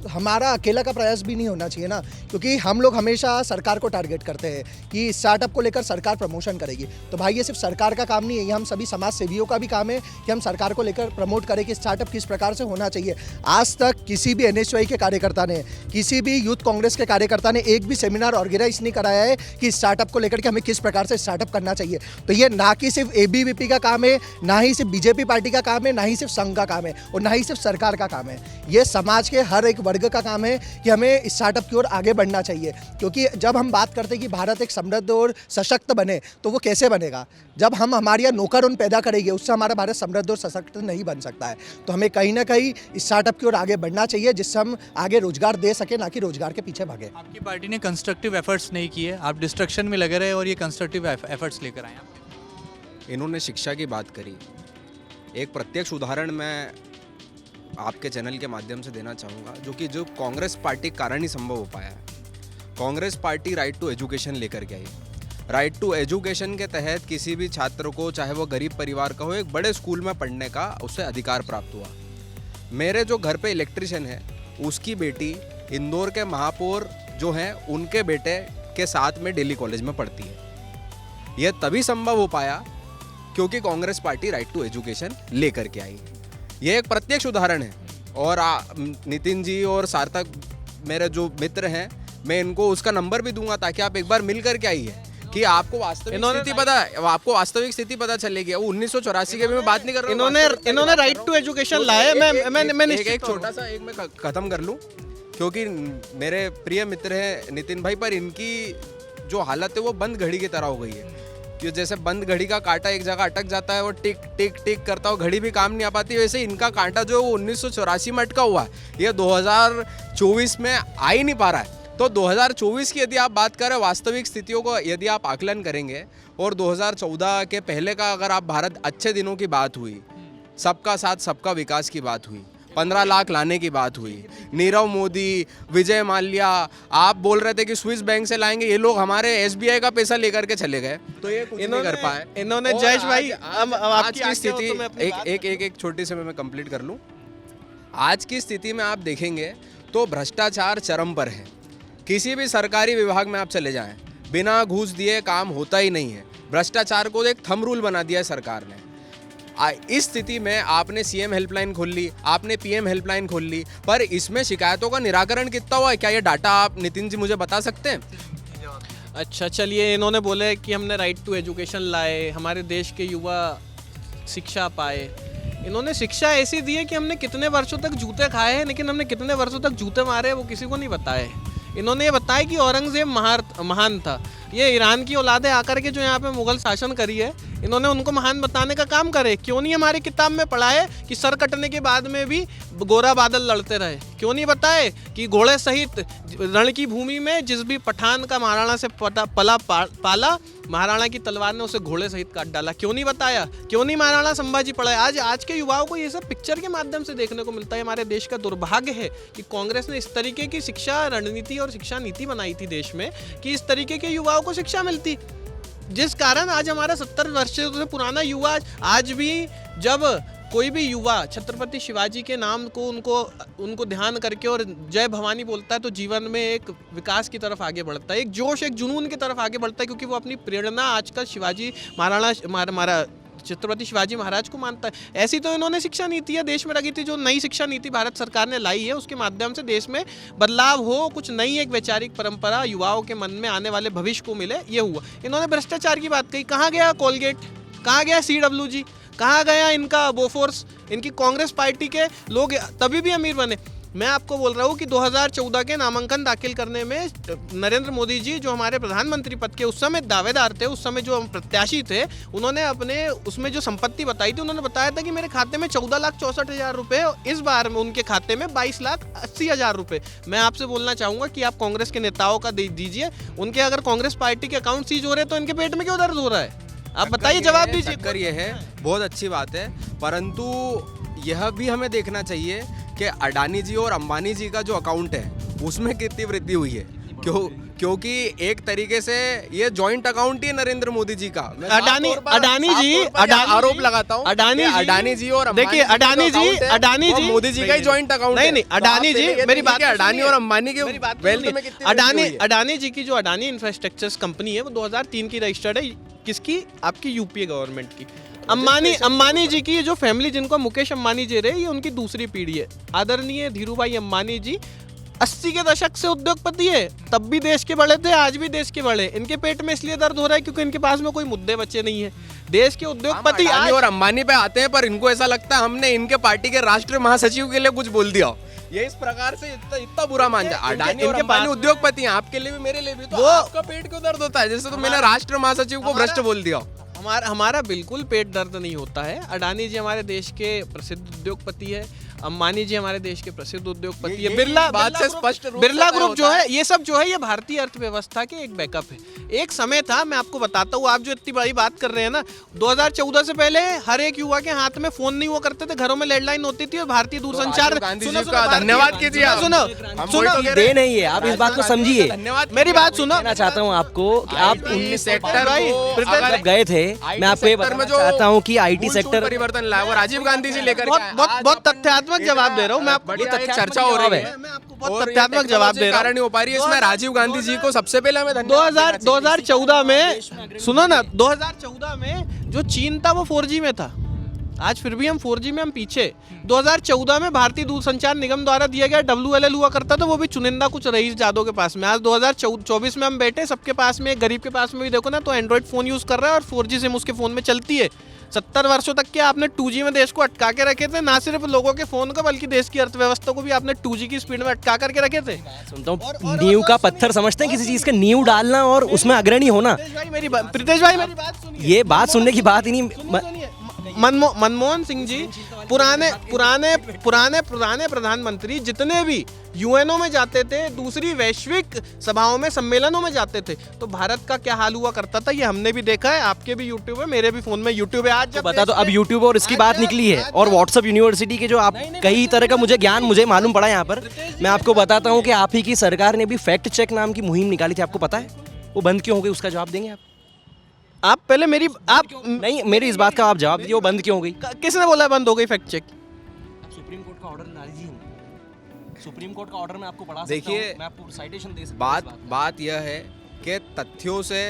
हमारा अकेला का प्रयास भी नहीं होना चाहिए ना, क्योंकि हम लोग हमेशा सरकार को टारगेट करते हैं कि स्टार्टअप को लेकर सरकार प्रमोशन करेगी। तो भाई ये सिर्फ सरकार का काम नहीं है, ये हम सभी समाज सेवियों का भी काम है कि हम सरकार को लेकर प्रमोट करें कि स्टार्टअप किस प्रकार से होना चाहिए। आज तक किसी भी NSY के कार्यकर्ता ने, किसी भी यूथ कांग्रेस के कार्यकर्ता ने एक भी सेमिनार ऑर्गेनाइज नहीं कराया है कि स्टार्टअप को लेकर के हमें किस प्रकार से स्टार्टअप करना चाहिए। तो ये ना कि सिर्फ ABVP का काम है, ना ही सिर्फ BJP पार्टी का काम है, ना ही सिर्फ संघ का काम है और ना ही सिर्फ सरकार का काम है। ये समाज के हर एक वर्ग का काम है कि हमें स्टार्टअप की ओर आगे बढ़ना चाहिए। क्योंकि जब हम बात करते हैं कि भारत एक समृद्ध और सशक्त बने, तो वो कैसे बनेगा? जब हम हमारे यहाँ नौकर उन पैदा करेंगे, उससे हमारा भारत समृद्ध और सशक्त नहीं बन सकता है। तो हमें कहीं ना कहीं स्टार्टअप की ओर आगे बढ़ना चाहिए, जिससे हम आगे रोजगार दे सके, ना कि रोजगार के पीछे भागे। आपकी पार्टी ने कंस्ट्रक्टिव एफर्ट्स नहीं किए, आप डिस्ट्रक्शन में लगे रहे और ये कंस्ट्रक्टिव एफर्ट्स लेकर आए आप। इन्होंने शिक्षा की बात करी। एक प्रत्यक्ष उदाहरण मैं आपके चैनल के माध्यम से देना चाहूँगा, जो कांग्रेस पार्टी के कारण ही संभव हो पाया है। Congress party right to education लेकर के आई। राइट टू एजुकेशन के तहत किसी भी छात्र को, चाहे वो गरीब परिवार का हो, एक बड़े स्कूल में पढ़ने का उसे अधिकार प्राप्त हुआ। मेरे जो घर पे इलेक्ट्रिशियन है, उसकी बेटी इंदौर के महापौर जो हैं उनके बेटे के साथ में दिल्ली कॉलेज में पढ़ती है। यह तभी संभव हो पाया क्योंकि Congress party right to education लेकर के आई। यह एक प्रत्यक्ष उदाहरण है। और नितिन जी और सार्थक मेरे जो मित्र हैं, मैं इनको उसका नंबर भी दूंगा ताकि आप एक बार मिल करके आइए कि आपको वास्तविक स्थिति पता चलेगी। वो 1984 के भी मैं बात नहीं कर रहा हूँ। इन्होंने राइट टू एजुकेशन लाया। मैं एक छोटा सा मैं खत्म कर लूँ, क्योंकि मेरे प्रिय मित्र हैं नितिन भाई, पर इनकी जो हालत है वो बंद घड़ी की तरह हो गई है। कि जैसे बंद घड़ी का कांटा एक जगह अटक जाता है, वो टिक टिक टिक करता हो, घड़ी भी काम नहीं आ पाती, वैसे इनका कांटा जो है वो 1984 में अटका हुआ है, ये 2024 में आ ही नहीं पा रहा है। तो 2024 की यदि आप बात करें, वास्तविक स्थितियों को यदि आप आकलन करेंगे और 2014 के पहले का अगर आप भारत अच्छे दिनों की बात हुई, सबका साथ सबका विकास की बात हुई, 15 लाख लाने की बात हुई। नीरव मोदी, विजय माल्या, आप बोल रहे थे कि स्विस बैंक से लाएंगे, ये लोग हमारे SBI का पैसा लेकर के चले गए, तो ये कुछ नहीं कर पाए। इन्होंने और जयेश भाई, आज आपकी की स्थिति स्थिति एक छोटी से मैं कंप्लीट कर लूँ। आज की स्थिति में आप देखेंगे तो भ्रष्टाचार चरम पर है। किसी भी सरकारी विभाग में आप चले जाएं, बिना घूस दिए काम होता ही नहीं है। भ्रष्टाचार को एक थंब रूल बना दिया है सरकार ने। इस स्थिति में आपने CM हेल्पलाइन खोल ली, आपने PM हेल्पलाइन खोल ली, पर इसमें शिकायतों का निराकरण कितना हुआ है, क्या ये डाटा आप नितिन जी मुझे बता सकते हैं? अच्छा चलिए, इन्होंने बोले कि हमने राइट टू एजुकेशन लाए, हमारे देश के युवा शिक्षा पाए। इन्होंने शिक्षा ऐसी दी है कि हमने कितने वर्षों तक जूते खाए हैं, लेकिन हमने कितने वर्षों तक जूते मारे हैं वो किसी को नहीं बताए। इन्होंने ये बताया कि औरंगजेब महान था। ये ईरान की औलादे आकर के जो यहाँ पे मुगल शासन करी है, इन्होंने उनको महान बताने का काम करे। क्यों नहीं हमारी किताब में पढ़ा है कि सर कटने के बाद में भी गोरा बादल लड़ते रहे? क्यों नहीं बताए कि घोड़े सहित रण की भूमि में जिस भी पठान का महाराणा से पाला, महाराणा की तलवार ने उसे घोड़े सहित काट डाला? क्यों नहीं बताया? क्यों नहीं महाराणा संभाजी पढ़ा? आज के युवाओं को ये सब पिक्चर के माध्यम से देखने को मिलता है। हमारे देश का दुर्भाग्य है कि कांग्रेस ने इस तरीके की शिक्षा रणनीति और शिक्षा नीति बनाई थी देश में कि इस तरीके के युवाओं को शिक्षा मिलती, जिस कारण आज हमारा 70 वर्ष से पुराना युवा आज भी जब कोई भी युवा छत्रपति शिवाजी के नाम को उनको ध्यान करके और जय भवानी बोलता है तो जीवन में एक विकास की तरफ आगे बढ़ता है, एक जोश एक जुनून की तरफ आगे बढ़ता है, क्योंकि वो अपनी प्रेरणा आजकल शिवाजी महाराणा छत्रपति शिवाजी महाराज को मानता है। ऐसी तो इन्होंने शिक्षा नीति है देश में रखी थी। जो नई शिक्षा नीति भारत सरकार ने लाई है उसके माध्यम से देश में बदलाव हो, कुछ नई एक वैचारिक परंपरा युवाओं के मन में आने वाले भविष्य को मिले, ये हुआ। इन्होंने भ्रष्टाचार की बात कही, कहाँ गया कोलगेट, कहाँ गया CWG, कहाँ गया इनका बोफोर्स? इनकी कांग्रेस पार्टी के लोग तभी भी अमीर बने। मैं आपको बोल रहा हूँ कि 2014 के नामांकन दाखिल करने में नरेंद्र मोदी जी जो हमारे प्रधानमंत्री पद के उस समय दावेदार थे, उस समय जो प्रत्याशी थे, उन्होंने अपने उसमें जो संपत्ति बताई थी, उन्होंने बताया था कि मेरे खाते में 14,64,000 रुपये, इस बार में उनके खाते में 22,80,000 रुपये। मैं आपसे बोलना चाहूँगा कि आप कांग्रेस के नेताओं का दीजिए, उनके अगर कांग्रेस पार्टी के अकाउंट सीज हो रहे हैं तो इनके पेट में क्यों दर्द हो रहा है? आप बताइए, जवाब दीजिए। टक्कर ये है, बहुत अच्छी बात है, परंतु यह भी हमें देखना चाहिए कि अडानी जी और अंबानी जी का जो अकाउंट है उसमें कितनी वृद्धि हुई है। क्योंकि एक तरीके से ये जॉइंट अकाउंट ही है नरेंद्र मोदी जी का। अडानी जी आरोप लगाता हूँ, अडानी जी और देखिए अडानी जी मोदी जी का ही जॉइंट अकाउंट है। नहीं, अडानी जी मेरी बात, अडानी और अंबानी के वेल्थ में कितनी अडानी जी की जो अडानी इंफ्रास्ट्रक्चर्स कंपनी है वो 2003 की रजिस्टर्ड है। किसकी? आपकी यूपीए गवर्नमेंट की। अंबानी जी की जो फैमिली, जिनको मुकेश अंबानी जी रहे, ये उनकी दूसरी पीढ़ी है। आदरणीय धीरूभाई अंबानी जी 80 के दशक से उद्योगपति है, तब भी देश के बड़े थे, आज भी देश के बड़े। इनके पेट में इसलिए दर्द हो रहा है क्योंकि इनके पास में कोई मुद्दे बच्चे नहीं है। देश के उद्योगपति अडानी और अंबानी पे आते हैं, पर इनको ऐसा लगता है हमने इनके पार्टी के राष्ट्रीय महासचिव के लिए कुछ बोल दिया, ये इस प्रकार से इतना बुरा मान जाए। अडानी और अंबानी उद्योगपति हैं, आपके लिए भी मेरे लिए भी, तो आपका पेट क्यों दर्द होता है? जैसे तो मैंने राष्ट्रीय महासचिव को भ्रष्ट बोल दिया। हमारा बिल्कुल पेट दर्द नहीं होता है। अडानी जी हमारे देश के प्रसिद्ध उद्योगपति है, अंबानी जी हमारे देश के प्रसिद्ध उद्योगपति है। बिरला ग्रुप जो है, ये सब जो है, ये भारतीय अर्थव्यवस्था के एक बैकअप है। एक समय था, मैं आपको बताता हूँ, आप जो इतनी बड़ी बात कर रहे हैं ना, 2014 से पहले हर एक युवा के हाथ में फोन नहीं हुआ करते थे, घरों में लैंडलाइन होती थी और भारतीय दूरसंचार। धन्यवाद कीजिए, सुनो दे नहीं है, आप इस बात को समझिए। मेरी बात सुनो, कहना चाहता हूँ आपको कि आप 19 सेक्टर जब गए थे, मैं आपको ये बताना चाहता हूँ कि IT सेक्टर परिवर्तन लाया वो राजीव गांधी जी लेकर बहुत तथ्यात्मक जवाब दे रहा हूँ मैं आपको। चर्चा हो रही है, मैं आपको बहुत तथ्यात्मक जवाब दे रहा हूँ। कारण नहीं हो पा रही है इसमें। राजीव गांधी जी को सबसे पहले हमें 2014 में, सुनो ना, 2014 में जो चीन था वो 4G में था। आज फिर भी हम 4G में हम पीछे। 2014 में भारतीय दूरसंचार निगम द्वारा दिया गया WLL हुआ करता था, वो भी चुनिंदा कुछ रईस जादों के पास में। आज 2024 में हम बैठे, सबके पास में, गरीब के पास में भी देखो ना तो एंड्रॉइड फोन यूज कर रहा है और 4G सिम उसके फोन में चलती है। 70 वर्षों तक के आपने 2G में देश को अटका के रखे थे, ना सिर्फ लोगों के फोन को बल्कि देश की अर्थव्यवस्था को भी आपने 2G की स्पीड में अटका करके रखे थे। सुनता हूँ, नींव का पत्थर समझते हैं, किसी चीज का नींव डालना और उसमें अग्रणी होना। प्रीतेश भाई मेरी बात सुनिए, ये बात सुनने की बात ही नहीं। मनमोहन सिंह जी पुराने प्रधानमंत्री जितने भी यूएनओ में जाते थे, दूसरी वैश्विक सभाओं में, सम्मेलनों में जाते थे, तो भारत का क्या हाल हुआ करता था ये हमने भी देखा है। आपके भी यूट्यूब है, मेरे भी फोन में यूट्यूब है। आज जब बता दो, अब यूट्यूब और इसकी बात निकली है और व्हाट्सअप यूनिवर्सिटी के जो आप कई तरह का मुझे मालूम पड़ा यहाँ पर। मैं आपको बताता हूँ कि आप ही की सरकार ने भी फैक्ट चेक नाम की मुहिम निकाली थी, आपको पता है? वो बंद क्यों हो गई, उसका जवाब देंगे आप पहले मेरी मेरी इस बात का आप जवाब दीजिए, वो बंद क्यों हो गई? किसने बोला बंद हो गई फैक्ट चेक? सुप्रीम कोर्ट का ऑर्डर ला लीजिए। सुप्रीम कोर्ट का ऑर्डर मैं आपको पढ़ा सकता हूं, देखिए, मैं आपको साइटेशन दे सकता हूं। बात यह है कि तथ्यों से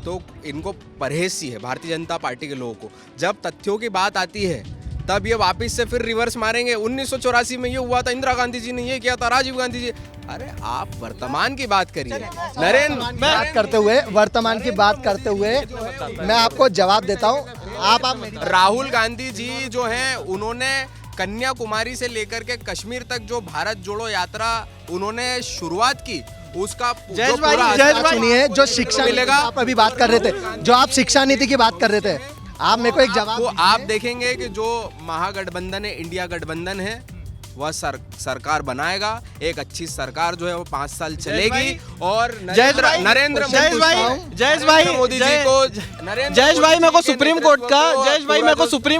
तो इनको परहेज सी है भारतीय जनता पार्टी के लोगों को। जब तथ्यों की बात आती है तब ये वापस से फिर रिवर्स मारेंगे। 1984 में ये हुआ था, इंदिरा गांधी जी ने ये किया था, राजीव गांधी जी। अरे आप वर्तमान की बात करिए। नरेंद्र वर्तमान की बात करते हुए मैं आपको जवाब देता हूँ। आप राहुल गांधी जी जो हैं उन्होंने कन्याकुमारी से लेकर के कश्मीर तक जो भारत जोड़ो यात्रा उन्होंने शुरुआत की, उसका सुनिए, जो शिक्षा मिलेगा, आप अभी बात कर रहे थे, जो आप शिक्षा नीति की बात कर रहे थे, आप मेरे को एक जवाब तो आप देखेंगे कि जो महागठबंधन है, इंडिया गठबंधन है, वह सरकार बनाएगा। एक अच्छी सरकार जो है वो 5 साल चलेगी। और नरेंद्र मोदी जी को जयेश भाई मेरे को सुप्रीम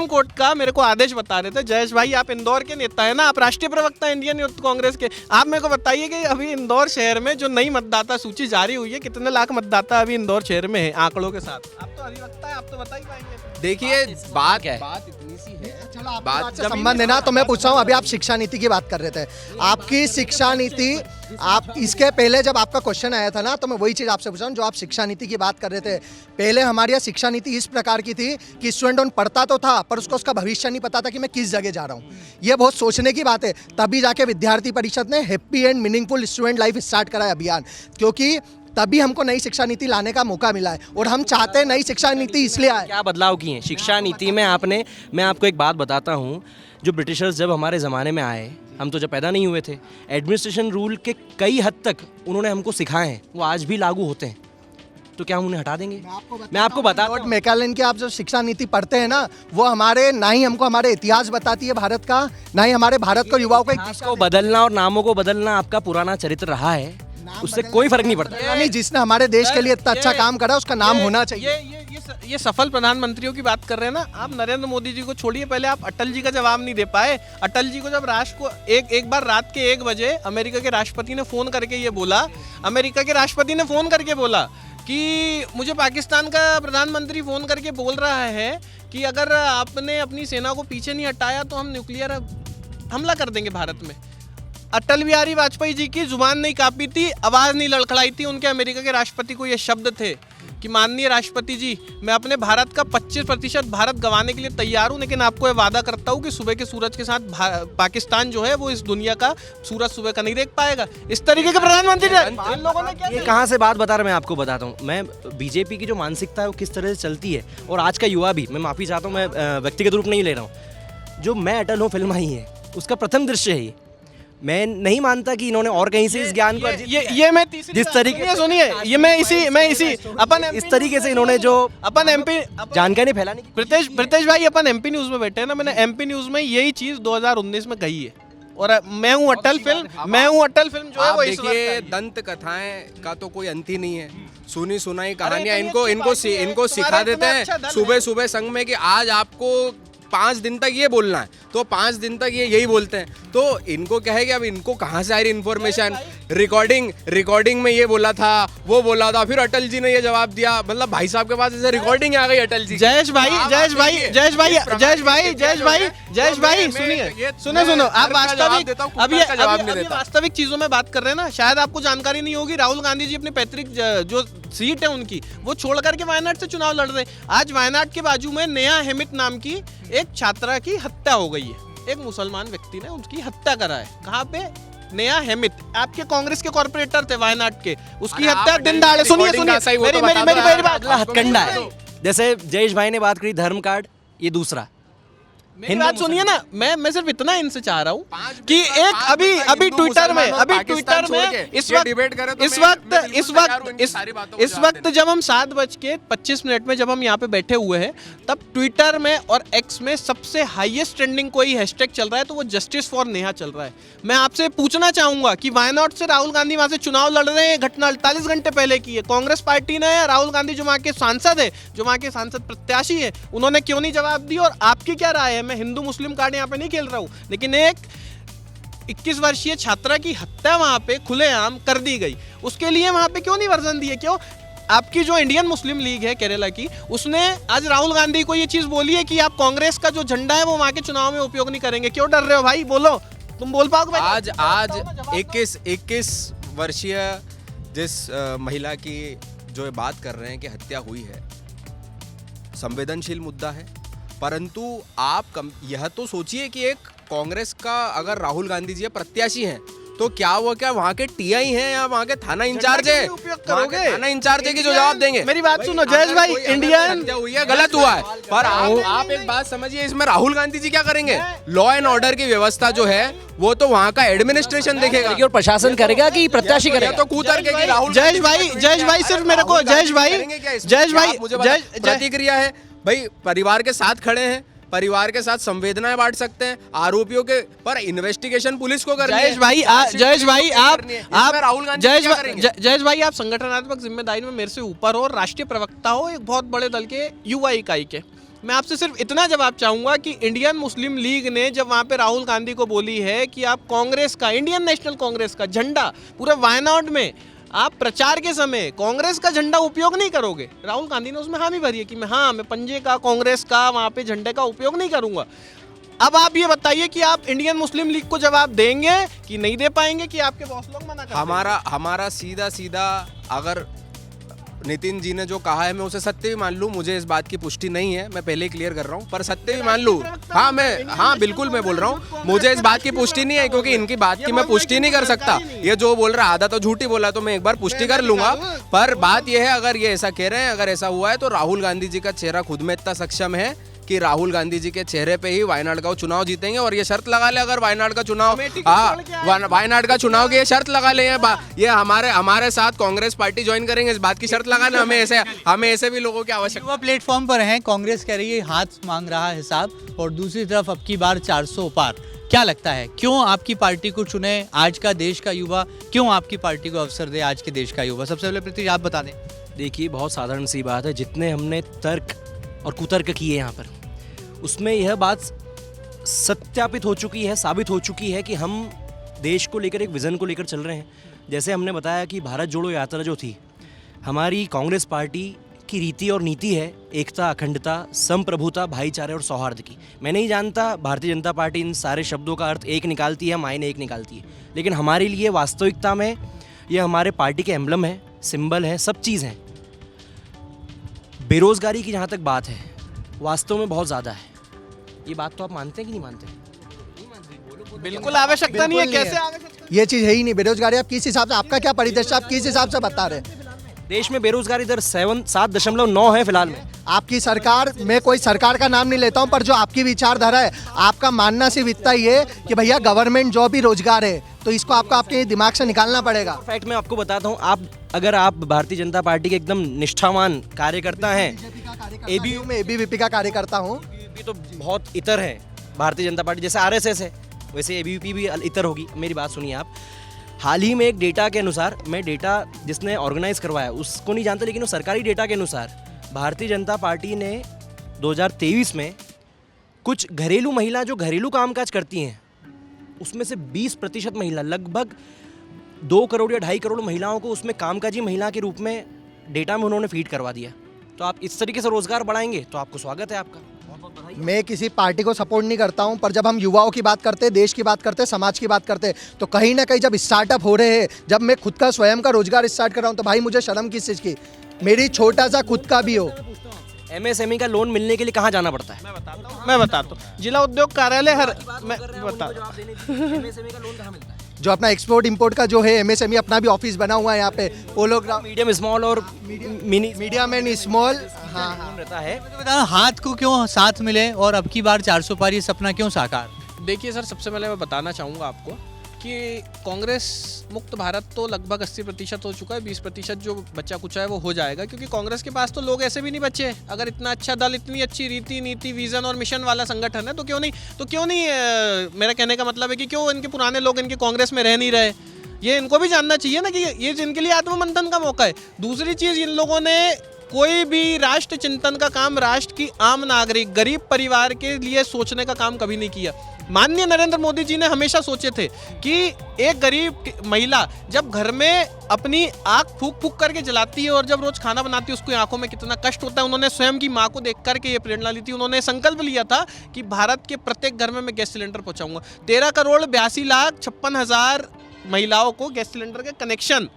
कोर्ट का मेरे को आदेश बता रहे थे। जयेश भाई आप इंदौर के नेता है ना, आप राष्ट्रीय प्रवक्ता इंडियन यूथ कांग्रेस के। आप मेरे को बताइए कि अभी इंदौर शहर में जो नई मतदाता सूची जारी हुई है, कितने लाख मतदाता अभी इंदौर शहर में है आंकड़ों के साथ? आप तो अधिवक्ता है, आप तो बता ही पाएंगे। देखिए बात इतनी सी है, बात से संबंध है ना, तो मैं पूछ रहा हूँ, अभी आप शिक्षा नीति की बात कर रहे थे, आपकी शिक्षा नीति, आप इसके पहले जब आपका क्वेश्चन आया था ना, तो मैं वही चीज़ आपसे पूछ रहा हूँ जो आप शिक्षा नीति की बात कर रहे थे। पहले हमारी यहाँ शिक्षा नीति इस प्रकार की थी कि स्टूडेंट लोन पढ़ता तो था पर उसको उसका भविष्य नहीं पता था कि मैं किस जगह जा रहा हूँ। ये बहुत सोचने की बात है। तभी जाके विद्यार्थी परिषद ने happy and meaningful student life start करा है अभियान, क्योंकि तभी हमको नई शिक्षा नीति लाने का मौका मिला है और हम चाहते हैं नई शिक्षा नीति इसलिए आए। क्या बदलाव किए हैं शिक्षा नीति में आपने? मैं आपको एक बात बताता हूँ, जो ब्रिटिशर्स जब हमारे ज़माने में आए, हम तो जब पैदा नहीं हुए थे, एडमिनिस्ट्रेशन रूल के कई हद तक उन्होंने हमको सिखाए हैं, वो आज भी लागू होते हैं। तो क्या हम उन्हें हटा देंगे? मैं आपको बता लॉर्ड मैकालन की आप जो शिक्षा नीति पढ़ते हैं ना, वो हमारे ना ही हमको हमारे इतिहास बताती है भारत का, ना ही हमारे भारत को युवाओं को इतिहास को बदलना और नामों को बदलना आपका पुराना चरित्र रहा है, उससे कोई फर्क नहीं पड़ता। नहीं, जिसने हमारे देश के लिए इतना अच्छा काम करा उसका नाम होना चाहिए। ये सफल प्रधानमंत्रियों की बात कर रहे हैं ना आप। नरेंद्र मोदी जी को छोड़िए, पहले आप अटल जी का जवाब नहीं दे पाए। अटल जी को जब राष्ट्र को एक बार रात के 1 बजे अमेरिका के राष्ट्रपति ने फोन करके ये बोला, कि मुझे पाकिस्तान का प्रधानमंत्री फोन करके बोल रहा है कि अगर आपने अपनी सेना को पीछे नहीं हटाया तो हम न्यूक्लियर हमला कर देंगे भारत में। अटल बिहारी वाजपेयी जी की जुबान नहीं कांपी थी, आवाज़ नहीं लड़खड़ाई थी। उनके अमेरिका के राष्ट्रपति को ये शब्द थे कि माननीय राष्ट्रपति जी, मैं अपने भारत का 25% भारत गंवाने के लिए तैयार हूँ, लेकिन आपको ये वादा करता हूँ कि सुबह के सूरज के साथ पाकिस्तान जो है वो इस दुनिया का सूरज सुबह का नहीं देख पाएगा। इस तरीके के प्रधानमंत्री इन लोगों ने क्या, ये कहाँ से बात बता रहा, मैं आपको बताता हूँ। मैं बीजेपी की जो मानसिकता है वो किस तरह से चलती है, और आज का युवा भी, मैं माफ़ी चाहता हूँ, मैं व्यक्तिगत रूप नहीं ले रहा हूँ, जो मैं अटल हूँ फिल्म आई है उसका प्रथम दृश्य है ये। मैं नहीं मानता कि इन्होंने और कहीं से इस ज्ञान को ये मैं जिस तरीके सुनिए, ये मैं इसी अपन इस तरीके से इन्होंने जो अपन एमपी जानकारी फैलाने की, प्रितेश भाई अपन एमपी न्यूज में बैठे हैं ना, मैंने एमपी न्यूज में यही चीज 2019 में कही है। और मैं हूँ अटल फिल्म जो है वो देखिए, दंत कथाएं का तो कोई अंत ही नहीं है। सुनी सुनाई कहानियां इनको सिखा देते हैं सुबह सुबह संग में कि आज आपको 5 दिन तक ये बोलना है, तो 5 दिन तक ये यही बोलते हैं। तो इनको क्या है कि अब इनको कहाँ से आ रही इन्फॉर्मेशन? रिकॉर्डिंग में ये बोला था, वो बोला था, फिर अटल जी ने ये जवाब दिया। मतलब भाई साहब के पास ऐसे रिकॉर्डिंग आ गई अटल जी। जयेश भाई सुनो, आप वास्तविक चीजों में बात कर रहे हैं ना। शायद आपको जानकारी नहीं होगी, राहुल गांधी जी अपनी पैतृक जो सीट है उनकी, वो छोड़ करके वायनाड से चुनाव लड़ रहे। आज वायनाड के बाजू में नेहा हेमित नाम की एक छात्रा की हत्या हो गई है। एक मुसलमान व्यक्ति ने उसकी हत्या करा है। कहाँ पे? नेहा हेमित, आपके कांग्रेस के कॉर्पोरेटर थे वायनाड के, उसकी हत्या दिन दहाड़े। सुनिए मेरी बात, हथकंडा है। जैसे जयेश भाई ने बात करी धर्म कार्ड, ये दूसरा मेरी बात सुनिए ना, मैं सिर्फ इतना इनसे चाह रहा हूँ कि एक अभी ट्विटर में इस वक्त जब हम 7:25 में जब हम यहाँ पे बैठे हुए हैं, तब ट्विटर में और एक्स में सबसे हाईएस्ट ट्रेंडिंग कोई हैशटैग चल रहा है तो वो जस्टिस फॉर नेहा चल रहा है। मैं आपसे पूछना चाहूंगा कि वायनाड से राहुल गांधी वहां से चुनाव लड़ रहे हैं, घटना 48 घंटे पहले की है। कांग्रेस पार्टी ने, राहुल गांधी जो वहां के सांसद है, जो वहां के सांसद प्रत्याशी है, उन्होंने क्यों नहीं जवाब दिया? और आपकी क्या राय है? मैं हिंदू मुस्लिम कार्ड यहाँ पे नहीं खेल रहा हूँ, लेकिन एक 21 वर्षीय छात्रा की हत्या वहां पे खुलेआम कर दी गई, उसके लिए वहां पे क्यों नहीं वर्जन दिए? क्यों? आपकी जो इंडियन मुस्लिम लीग है केरला की, उसने आज राहुल गांधी को ये चीज बोली है कि आप कांग्रेस का जो झंडा है वो वहां के चुनाव में उपयोग नहीं करेंगे। क्यों डर रहे हो भाई? बोलो, तुम बोल पाओगे भाई? आज 21 वर्षीय जिस महिला की जो बात कर रहे हैं कि हत्या हुई है, संवेदनशील मुद्दा है, परंतु आप यह तो सोचिए कि एक कांग्रेस का अगर राहुल गांधी जी प्रत्याशी हैं तो क्या वहाँ के टीआई हैं या वहाँ के थाना इंचार्ज है? थाना इंचार्ज है कि जो जवाब देंगे? मेरी बात सुनो जयेश भाई, इंडियन हुई है, गलत हुआ है, पर आप एक बात समझिए, इसमें राहुल गांधी जी क्या करेंगे? लॉ एंड ऑर्डर की व्यवस्था जो है वो तो वहाँ का एडमिनिस्ट्रेशन देखेगा और प्रशासन करेगा कि प्रत्याशी करेगा? तो कूतर के राहुल जयेश भाई सिर्फ मेरे को जयेश भाई मुझे प्रतिक्रिया है भाई, परिवार के साथ खड़े हैं, परिवार के साथ संवेदनाएं बांट सकते हैं, आरोपियों के पर इन्वेस्टिगेशन पुलिस को करनी है। जयेश भाई आप संगठनात्मक जिम्मेदारी में मेरे से ऊपर हो, राष्ट्रीय प्रवक्ता हो एक बहुत बड़े दल के युवा इकाई के, मैं आपसे सिर्फ इतना जवाब चाहूंगा कि इंडियन मुस्लिम लीग ने जब वहां पे राहुल गांधी को बोली है कि आप कांग्रेस का, इंडियन नेशनल कांग्रेस का झंडा पूरे वायनाड में आप प्रचार के समय कांग्रेस का झंडा उपयोग नहीं करोगे, राहुल गांधी ने उसमें हामी भरी है कि मैं पंजे का, कांग्रेस का वहां पे झंडे का उपयोग नहीं करूंगा। अब आप ये बताइए कि आप इंडियन मुस्लिम लीग को जवाब देंगे कि नहीं दे पाएंगे कि आपके बॉस लोग मना कर हमारा सीधा अगर नितिन जी ने जो कहा है मैं उसे सत्य भी मान लूं, मुझे इस बात की पुष्टि नहीं है, मैं पहले ही क्लियर कर रहा हूं, पर सत्य भी मान लूं, बिल्कुल मैं बोल रहा हूं, मुझे इस बात की पुष्टि नहीं है क्योंकि इनकी बात की मैं पुष्टि नहीं कर सकता। ये जो बोल रहा आधा तो झूठी बोला, तो मैं एक बार पुष्टि कर लूंगा, पर बात यह है अगर ये ऐसा कह रहे हैं, अगर ऐसा हुआ है तो राहुल गांधी जी का चेहरा खुद में इतना सक्षम है कि राहुल गांधी जी के चेहरे पे ही वायनाड का चुनाव जीतेंगे। और ये शर्त लगा ले, अगर वायनाड का चुनाव वायनाड का चुनाव की ये शर्त लगा ले, ये हमारे साथ कांग्रेस पार्टी ज्वाइन करेंगे, इस बात की शर्त लगा ले, हमें ऐसे भी लोगों की आवश्यकता। युवा प्लेटफॉर्म पर हैं, कांग्रेस कह रही है हाथ मांग रहा हिसाब, और दूसरी तरफ अब की बार 400 पार। क्या लगता है क्यों आपकी पार्टी को चुने आज का देश का युवा, क्यों आपकी पार्टी को अवसर दे आज के देश का युवा? सबसे पहले प्रीति आप बता दें। देखिए, बहुत साधारण सी बात है, जितने हमने तर्क और कुतर्क किए यहाँ पर, उसमें यह बात सत्यापित हो चुकी है, साबित हो चुकी है कि हम देश को लेकर एक विज़न को लेकर चल रहे हैं। जैसे हमने बताया कि भारत जोड़ो यात्रा जो थी, हमारी कांग्रेस पार्टी की रीति और नीति है एकता, अखंडता, संप्रभुता, भाईचारे और सौहार्द की। मैं नहीं जानता भारतीय जनता पार्टी इन सारे शब्दों का अर्थ एक निकालती है, मायने एक निकालती है, लेकिन हमारे लिए वास्तविकता में ये हमारे पार्टी के एम्बलम है, सिंबल है, सब चीज़ है। बेरोज़गारी की जहाँ तक बात है, वास्तव में बहुत ज़्यादा है। ये बात तो आप मानते हैं कि नहीं मानते? बिल्कुल आवश्यकता नहीं है, कैसे आवश्यकता? ये चीज़ है ही नहीं। बेरोजगारी आप किस हिसाब से, आपका क्या परिदृश्य, आप किस हिसाब से बता रहे हैं? देश में बेरोजगारी दर 7.9 है फिलहाल में। आपकी सरकार, मैं कोई सरकार का नाम नहीं लेता हूं, पर जो आपकी विचारधारा है, आपका मानना सिर्फ इतना ही है कि भैया गवर्नमेंट जॉब ही रोजगार है, तो इसको आपको आपके दिमाग से निकालना पड़ेगा। फैक्ट मैं आपको बताता हूं, अगर आप भारतीय जनता पार्टी के एकदम निष्ठावान कार्यकर्ता हैं, एबीयू में एबीवीपी का कार्यकर्ता हूं। एबीवीपी तो बहुत इतर है, भारतीय जनता पार्टी जैसे आरएसएस है वैसे एबीवीपी भी इतर होगी। मेरी बात सुनिए आप, हाल ही में एक डेटा के अनुसार, मैं डेटा जिसने ऑर्गेनाइज करवाया उसको नहीं जानता, लेकिन वो सरकारी डेटा के अनुसार भारतीय जनता पार्टी ने 2023 में कुछ घरेलू महिला जो घरेलू कामकाज करती हैं, उसमें से 20% महिला, लगभग 2 करोड़ या 2.5 करोड़ महिलाओं को उसमें कामकाजी महिला के रूप में डेटा में उन्होंने फीड करवा दिया। तो आप इस तरीके से रोजगार बढ़ाएंगे तो आपको स्वागत है आपका। मैं किसी पार्टी को सपोर्ट नहीं करता हूं, पर जब हम युवाओं की बात करते हैं, देश की बात करते हैं, समाज की बात करते हैं, तो कहीं ना कहीं जब स्टार्टअप हो रहे हैं, जब मैं खुद का स्वयं का रोजगार स्टार्ट कर रहा हूं, तो भाई मुझे शर्म किस चीज़ की? मेरी छोटा सा खुद का भी हो। एमएसएमई का लोन मिलने के लिए कहाँ जाना पड़ता है? मैं बताता हूँ, जिला उद्योग कार्यालय हर मैं बता एमएसएमई का लोन कहाँ मिलता है? जो अपना एक्सपोर्ट इंपोर्ट का जो है MSME अपना भी ऑफिस बना हुआ है यहाँ पे पोलोग्राम मीडियम स्मॉल और मिनी मीडियम एंड स्मॉल। हाँ हाँ रहता है। तो बताओ हाथ को क्यों साथ मिले और अब की बार 400 पार ये सपना क्यों साकार? देखिए सर, सबसे पहले मैं बताना चाहूँगा आपको कि कांग्रेस मुक्त भारत तो लगभग 80% हो चुका है, 20% जो बचा कुचा है वो हो जाएगा, क्योंकि कांग्रेस के पास तो लोग ऐसे भी नहीं बचे। अगर इतना अच्छा दल, इतनी अच्छी रीति नीति विजन और मिशन वाला संगठन है तो क्यों नहीं मेरा कहने का मतलब है कि क्यों इनके पुराने लोग इनके कांग्रेस में रह नहीं रहे। ये इनको भी जानना चाहिए ना कि ये जिनके लिए आत्ममंथन का मौका है। दूसरी चीज़, इन लोगों ने कोई भी राष्ट्र चिंतन का काम राष्ट्र की आम नागरिक गरीब परिवार के लिए सोचने का काम कभी नहीं किया। माननीय नरेंद्र मोदी जी ने हमेशा सोचे थे कि एक गरीब महिला जब घर में अपनी आँख फूक फूक करके जलाती है और जब रोज खाना बनाती है उसकी आंखों में कितना कष्ट होता है। उन्होंने स्वयं की माँ को देख करके ये प्रेरणा ली थी। उन्होंने संकल्प लिया था कि भारत के प्रत्येक घर में मैं गैस सिलेंडर पहुंचाऊंगा। 13,82,56,000 महिलाओं को गैस सिलेंडर के कनेक्शन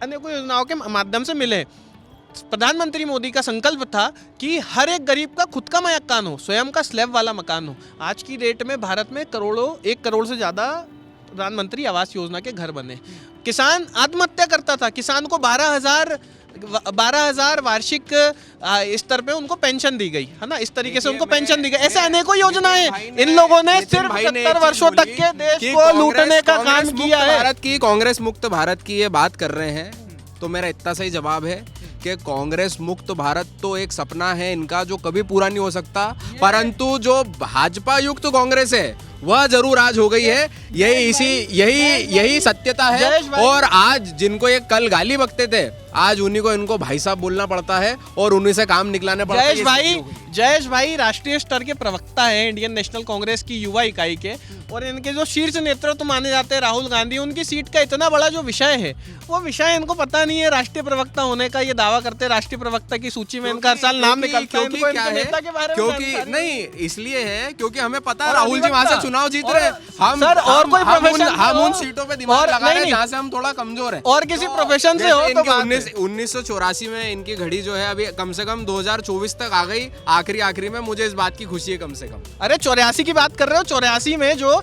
अनेकों योजनाओं के माध्यम से मिले। प्रधानमंत्री मोदी का संकल्प था कि हर एक गरीब का खुद का मकान हो, स्वयं का स्लैब वाला मकान हो। आज की डेट में भारत में 1 करोड़ से ज़्यादा प्रधानमंत्री आवास योजना के घर बने। किसान आत्महत्या करता था, किसान को 12,000 वार्षिक स्तर पे उनको पेंशन दी गई है ना, इस तरीके से उनको पेंशन दी गई। ऐसे अनेकों योजनाएं इन लोगों ने सिर्फ 70 वर्षों तक के देश को लूटने का काम किया है। भारत की कांग्रेस मुक्त भारत की ये बात कर रहे हैं तो मेरा इतना सही जवाब है कि कांग्रेस मुक्त भारत तो एक सपना है इनका जो कभी पूरा नहीं हो सकता, परंतु जो भाजपा युक्त कांग्रेस है वह जरूर आज हो गई है। यही सत्यता है। और आज जिनको ये कल गाली बकते थे आज उन्हीं को इनको भाई साहब बोलना पड़ता है और उन्हीं से काम निकलाने पड़ता है। जयेश भाई राष्ट्रीय स्तर के प्रवक्ता हैं इंडियन नेशनल कांग्रेस की युवा इकाई के, और इनके जो शीर्ष नेतृत्व माने जाते हैं राहुल गांधी, उनकी सीट का इतना बड़ा जो विषय है वो विषय इनको पता नहीं है। राष्ट्रीय प्रवक्ता होने का ये दावा करते हैं, राष्ट्रीय प्रवक्ता की सूची में इनका हर साल नाम निकलता है। क्योंकि नहीं इसलिए है क्योंकि हमें पता है राहुल जी वहां से चुनाव जीत रहे हैं। हम उन सीटों पे दिमाग लगा रहे हैं जहाँ से हम थोड़ा कमजोर हैं। और किसी प्रोफेशन से हो तो 1984 में इनकी घड़ी जो है अभी कम से कम 2024 तक आ गई। आखिरी में मुझे इस बात की खुशी है कम से कम। अरे 84 की बात कर रहे हो, 84 में जो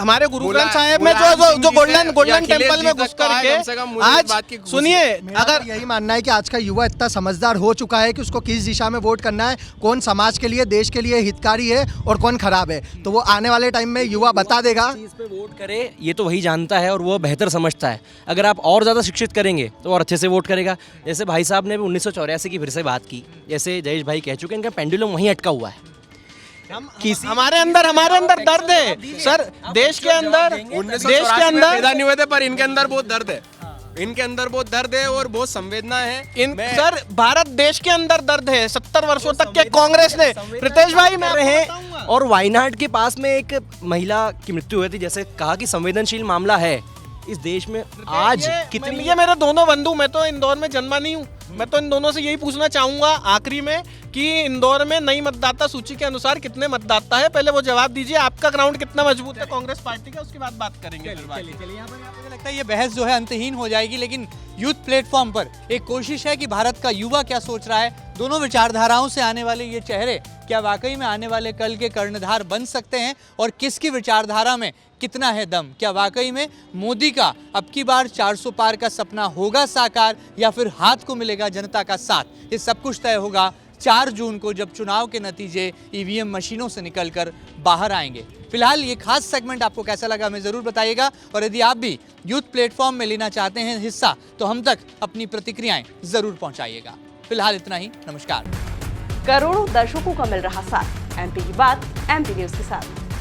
हमारे गुरु ग्रंथ साहिब में जो गोल्डन टेम्पल में घुस करके आज सुनिए, अगर यही मानना है कि आज का युवा इतना समझदार हो चुका है कि उसको किस दिशा में वोट करना है, कौन समाज के लिए देश के लिए हितकारी है और कौन खराब है, तो वो आने वाले टाइम में युवा बता देगा। चीज़ पे वोट करे ये तो वही जानता है और वो बेहतर समझता है। अगर आप और ज़्यादा शिक्षित करेंगे तो और अच्छे से वोट करेगा। जैसे भाई साहब ने भी 1984 की फिर से बात की, जैसे जयेश भाई कह चुके हैं, इनका पेंडुलम वहीं अटका हुआ है। हमारे अंदर दर्द है सर, देश के अंदर पैदा नहीं हुए थे पर इनके अंदर बहुत दर्द है। इनके अंदर बहुत दर्द है और बहुत संवेदना है। सर भारत देश के अंदर दर्द है। 70 वर्षों तक के कांग्रेस ने, प्रीतेश भाई में रहे, और वायनाड के पास में एक महिला की मृत्यु हुई थी। जैसे कहा कि संवेदनशील मामला है इस देश में। आज कितनी ये मेरे दोनों बंधु, मैं तो इंदौर में जन्मा नहीं हूँ, मैं तो इन दोनों से यही पूछना चाहूंगा आखिरी में कि इंदौर में नई मतदाता सूची के अनुसार कितने मतदाता है, पहले वो जवाब दीजिए। आपका ग्राउंड कितना मजबूत है कांग्रेस पार्टी का, उसके बाद बात करेंगे। चलिए यहाँ पर मुझे लगता है ये बहस जो है अंतहीन हो जाएगी, लेकिन यूथ प्लेटफॉर्म पर एक कोशिश है कि भारत का युवा क्या सोच रहा है, दोनों विचारधाराओं से आने वाले ये चेहरे क्या वाकई में आने वाले कल के कर्णधार बन सकते हैं, और किसकी विचारधारा में कितना है दम। क्या वाकई में मोदी का अब की बार 400 पार का सपना होगा साकार, या फिर हाथ को मिलेगा जनता का साथ। ये सब कुछ तय होगा 4 जून को, जब चुनाव के नतीजे ईवीएम मशीनों से निकलकर बाहर आएंगे। फिलहाल ये खास सेगमेंट आपको कैसा लगा हमें ज़रूर बताइएगा, और यदि आप भी यूथ प्लेटफॉर्म में लेना चाहते हैं हिस्सा तो हम तक अपनी प्रतिक्रियाएं ज़रूर पहुंचाइएगा। फिलहाल इतना ही, नमस्कार। करोड़ों दर्शकों का मिल रहा साथ, एमपी की बात एमपी न्यूज के साथ।